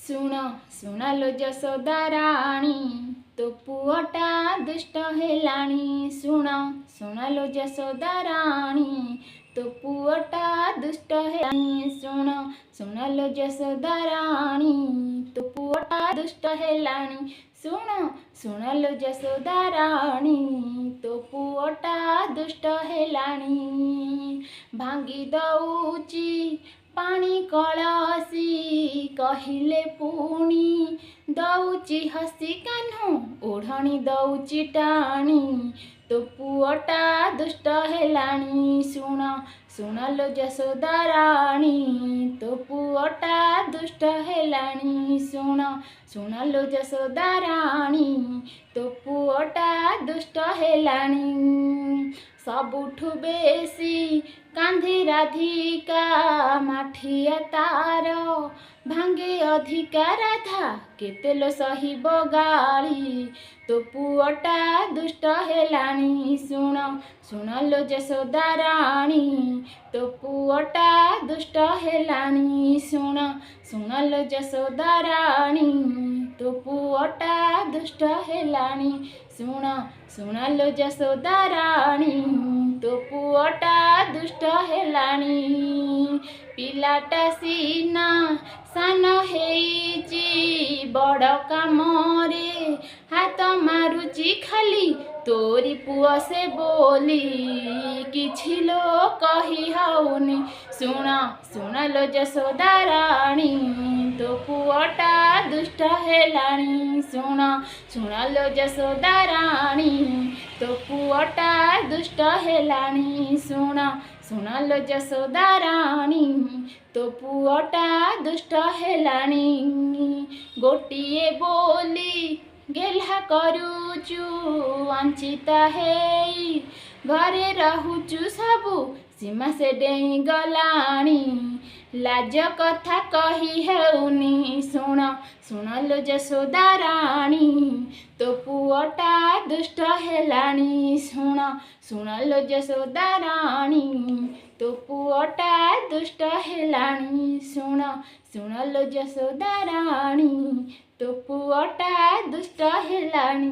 ଶୁଣ ଶୁଣାଲୋ ଯଶୋଦା ରାଣୀ, ତୋ ପୁଅଟା ଦୁଷ୍ଟ ହେଲାଣି। ଶୁଣ ଶୁଣାଲୋ ଯଶୋଦା ରାଣୀ, ତୋ ପୁଅଟା ଦୁଷ୍ଟ ହେଲାଣି। ଶୁଣ ଶୁଣାଲୋ ଯଶୋଦା ରାଣୀ, ତୋ ପୁଅଟା ଦୁଷ୍ଟ ହେଲାଣି। ଶୁଣ ଶୁଣାଲୋ ଯଶୋଦା ରାଣୀ, ତୋ ପୁଅଟା ଦୁଷ୍ଟ ହେଲାଣି। ଭାଙ୍ଗି ଦଉଛି ପାଣି କଳସି, କହିଲେ ପୁଣି ଦଉଛି ହସି କାହ୍ନୁ, ଓଢ଼ଣି ଦଉଛି ଟାଣି। ତୋ ପୁଅଟା ଦୁଷ୍ଟ ହେଲାଣି। ଶୁଣ ଶୁଣାଲୋ ଯଶୋଦା ରାଣୀ, ତୋ ପୁଅଟା ଦୁଷ୍ଟ ହେଲାଣି। ଶୁଣ ଶୁଣାଲୋ ଯଶୋଦା ରାଣୀ, ତୋ ପୁଅଟା ଦୁଷ୍ଟ ହେଲାଣି। ସବୁଠୁ ବେଶୀ କାନ୍ଧି ରାଧିକା, ମାଠିଆ ତାର ଭାଙ୍ଗେ ଅଧିକା ରାଧା, କେତେ ଲୋ ସହିବ ଗାଳି। ତୋ ପୁଅଟା ଦୁଷ୍ଟ ହେଲାଣି। ଶୁଣ ଶୁଣାଲୋ ଯଶୋଦା ରାଣୀ, ତୋ ପୁଅଟା ଦୁଷ୍ଟ ହେଲାଣି। ଶୁଣ ଶୁଣାଲୋ ଯଶୋଦା ରାଣୀ, ତୋ ପୁଅଟା ଦୁଷ୍ଟ ହେଲାଣି। ଶୁଣ ଶୁଣାଲୋ ଯଶୋଦା ରାଣୀ, ତୋ ପୁଅଟା ଦୁଷ୍ଟ ହେଲାଣି। ପିଲାଟା ସିନା ସାନ ହେଇଛି, ବଡ଼ କାମରେ ହାତ ମାରୁଛି ଖାଲି, ତୋରି ପୁଅ ସେ ବୋଲି କିଛି ଲୋ କହି ହଉନି। ଶୁଣ ଶୁଣାଲୋ ଯଶୋଦା ରାଣୀ, ତୋ ପୁଅଟା ଦୁଷ୍ଟ ହେଲାଣି। ଶୁଣ ଶୁଣାଲୋ ଯଶୋଦା ରାଣୀ, ତୋ ପୁଅଟା ଦୁଷ୍ଟ ହେଲାଣି। ଶୁଣ ଶୁଣାଲୋ ଯଶୋଦା ରାଣୀ, ତୋ ପୁଅଟା ଦୁଷ୍ଟ ହେଲାଣି। ଗୋଟିଏ ବୋଲି ଗେହ୍ଲା କରୁଛୁ, ବଞ୍ଚିତା ହେଇ ଘରେ ରହୁଛୁ ସବୁ, ସୀମା ସେ ଡେଇଁ ଗଲାଣି, ଲାଜ କଥା କହି ହେଉନି। ଶୁଣ ଶୁଣାଲୋ ଯଶୋଦା ରାଣୀ, ତୋ ପୁଅଟା ଦୁଷ୍ଟ ହେଲାଣି। ଶୁଣ ଶୁଣାଲୋ ଯଶୋଦା ରାଣୀ, ତୋ ପୁଅଟା ଦୁଷ୍ଟ ହେଲାଣି। ଶୁଣ ଶୁଣାଲୋ ଯଶୋଦା ରାଣୀ, ତୋ ପୁଅଟା ଦୁଷ୍ଟ ହେଲାଣି।